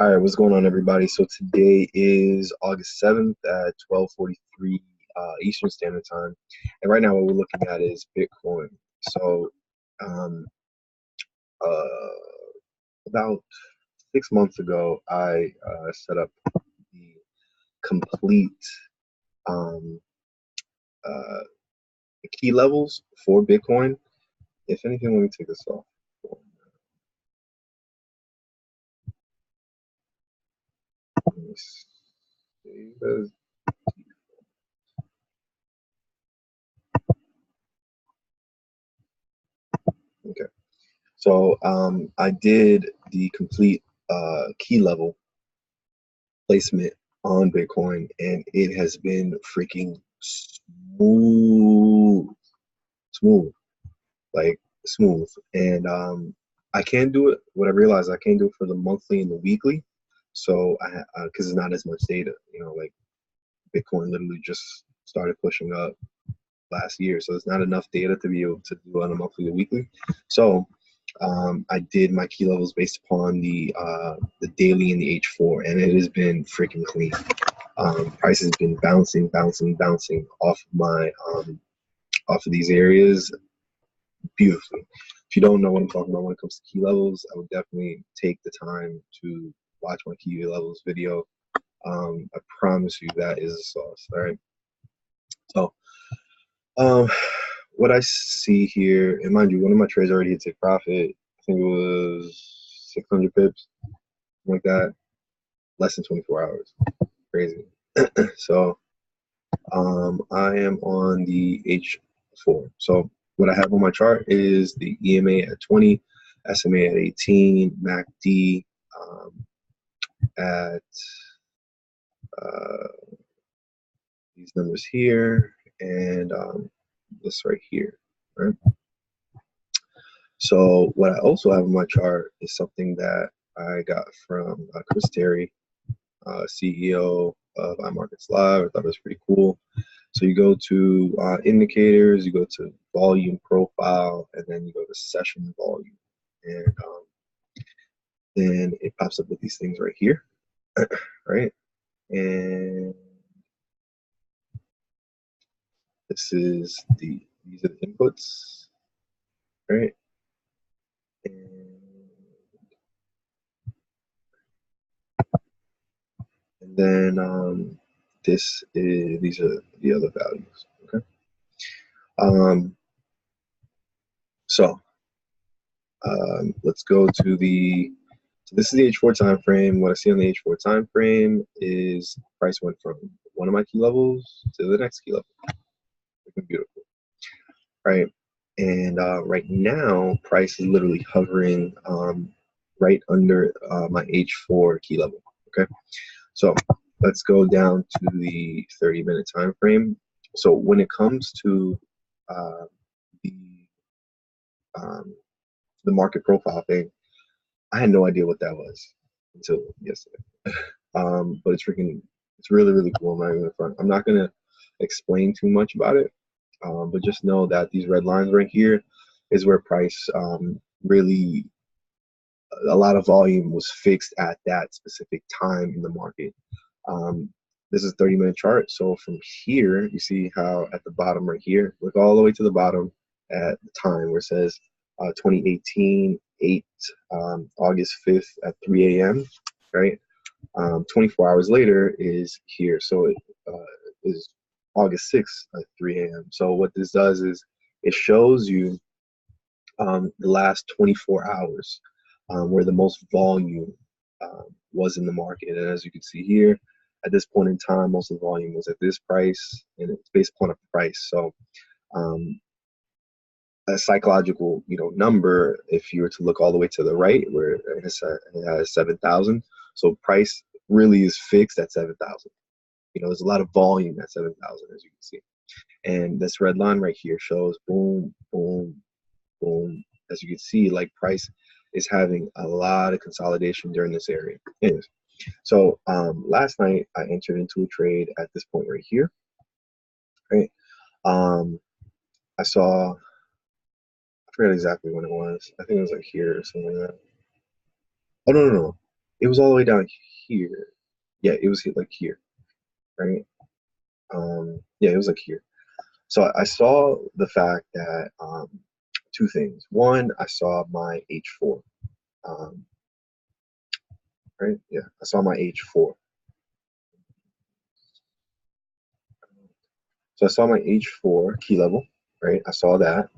All right, what's going on, everybody? So today is August 7th at 12:43 Eastern Standard Time, and right now what we're looking at is Bitcoin. So um, about 6 months ago, I set up the complete um, uh, key levels for Bitcoin. If anything, let me take this off. Let me see. Okay, so I did the complete key level placement on Bitcoin, and it has been freaking smooth, like smooth. And I can do it. What I realized, I can't do it for the monthly and the weekly. So because it's not as much data, like Bitcoin literally just started pushing up last year, so it's not enough data to be able to do on a monthly or weekly. So I did my key levels based upon the daily and the H4, and it has been freaking clean. Price has been bouncing off of my off of these areas beautifully. If you don't know what I'm talking about when it comes to key levels, I would definitely take the time to watch my key levels video. I promise you that is a sauce. All right. So what I see here, and mind you, one of my trades already hit take profit. I think it was 600 pips, like that, less than 24 hours. Crazy. So I am on the H4. So what I have on my chart is the EMA at 20, SMA at 18, MACD at these numbers here, and this right here, right? So what I also have on my chart is something that I got from Chris Terry, CEO of iMarkets Live. I thought it was pretty cool. So you go to indicators, you go to volume profile, and then you go to session volume. And then it pops up with these things right here, right? And these are the inputs, right? And then these are the other values, okay? Let's go to so this is the H4 time frame. What I see on the H4 time frame is price went from one of my key levels to the next key level. Looking beautiful, right? And right now, price is literally hovering right under my H4 key level. Okay, so let's go down to the 30-minute time frame. So when it comes to the market profile thing, I had no idea what that was until yesterday. But it's really cool. I'm not even in front. I'm not gonna explain too much about it, but just know that these red lines right here is where price really, a lot of volume was fixed at that specific time in the market. This is a 30-minute chart. So from here, you see how at the bottom right here, look all the way to the bottom at the time where it says 2018, August 5th at 3 a.m., right? 24 hours later is here. So it is August 6th at 3 a.m. So what this does is it shows you the last 24 hours where the most volume was in the market. And as you can see here, at this point in time, most of the volume was at this price, and it's based upon a price. So a psychological, number, if you were to look all the way to the right where it has 7,000. So price really is fixed at 7,000. There's a lot of volume at 7,000, as you can see. And this red line right here shows boom, boom, boom. As you can see, like price is having a lot of consolidation during this area. Anyways, so last night I entered into a trade at this point right here. Right. I saw, I forget exactly when it was. I think it was like here or something like that. Oh, no. it was all the way down here. Yeah, it was like here, right? Yeah, it was like here. So I saw the fact that two things. One, I saw my H4. Um, right? Yeah, I saw my H4. So I saw my H4 key level, right? I saw that.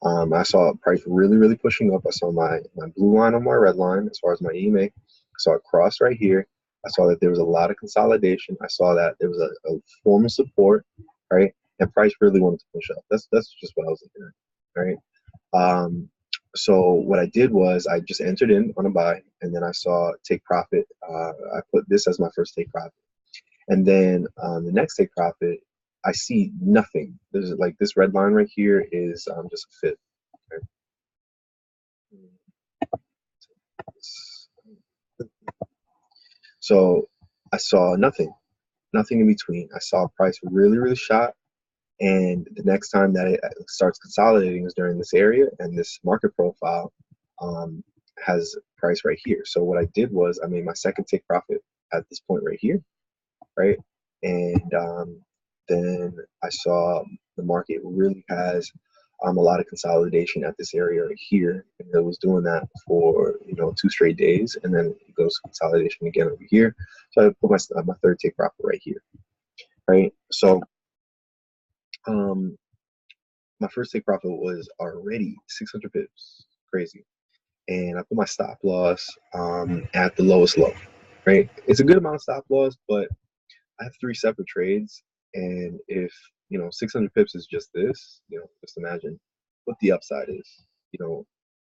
I saw price really, really pushing up. I saw my blue line on my red line as far as my EMA. I saw it cross right here. I saw that there was a lot of consolidation. I saw that there was a form of support, right? And price really wanted to push up. That's just what I was looking at, right? So what I did was I just entered in on a buy, and then I saw take profit. I put this as my first take profit. And then the next take profit, I see nothing. There's like this red line right here is just a fit. Okay? So I saw nothing in between. I saw price really, really shot. And the next time that it starts consolidating is during this area, and this market profile has price right here. So what I did was I made my second take profit at this point right here, right? And then I saw the market really has a lot of consolidation at this area right here, and it was doing that for 2 straight days, and then it goes consolidation again over here. So I put my third take profit right here, right? So my first take profit was already 600 pips, crazy, and I put my stop loss at the lowest low, right? It's a good amount of stop loss, but I have 3 separate trades, and if 600 pips is just this, just imagine what the upside is.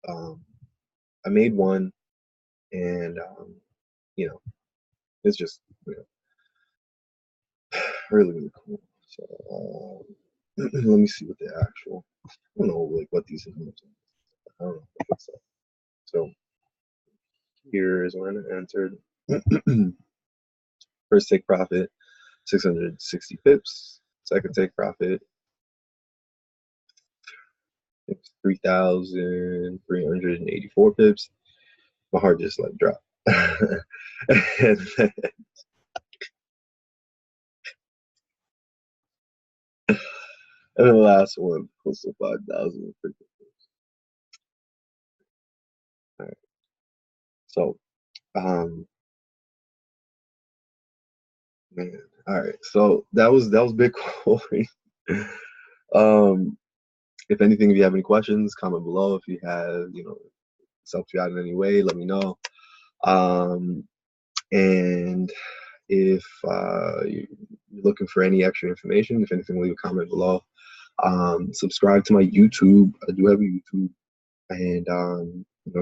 I made one, and it's just really, really cool. So let me see what the actual. I don't know like what these numbers are. I don't know. So here is when I entered. First take profit, 660 pips. Second take profit, 3,384 pips. My heart just like dropped. and, then, and the last one close to 5,000. All right. So, man, all right. So that was Bitcoin. If anything, if you have any questions, comment below. If you have, it's helped you out in any way, let me know. And if you're looking for any extra information, if anything, leave a comment below. Subscribe to my YouTube. I do have a YouTube, and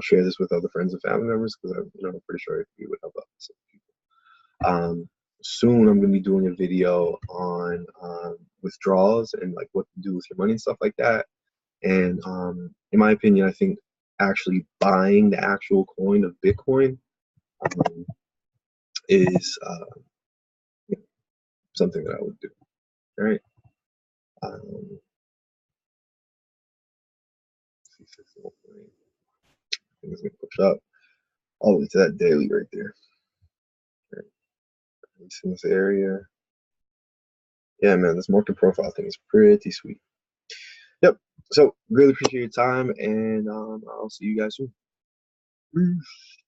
share this with other friends and family members, because I'm pretty sure it would help out some people. Soon I'm going to be doing a video on withdrawals and like what to do with your money and stuff like that. And in my opinion, I think actually buying the actual coin of Bitcoin is something that I would do. All right. I think it's going to push up all the way to that daily right there. All right. In this area. Yeah, man, this market profile thing is pretty sweet. Yep. So really appreciate your time, and I'll see you guys soon. Peace.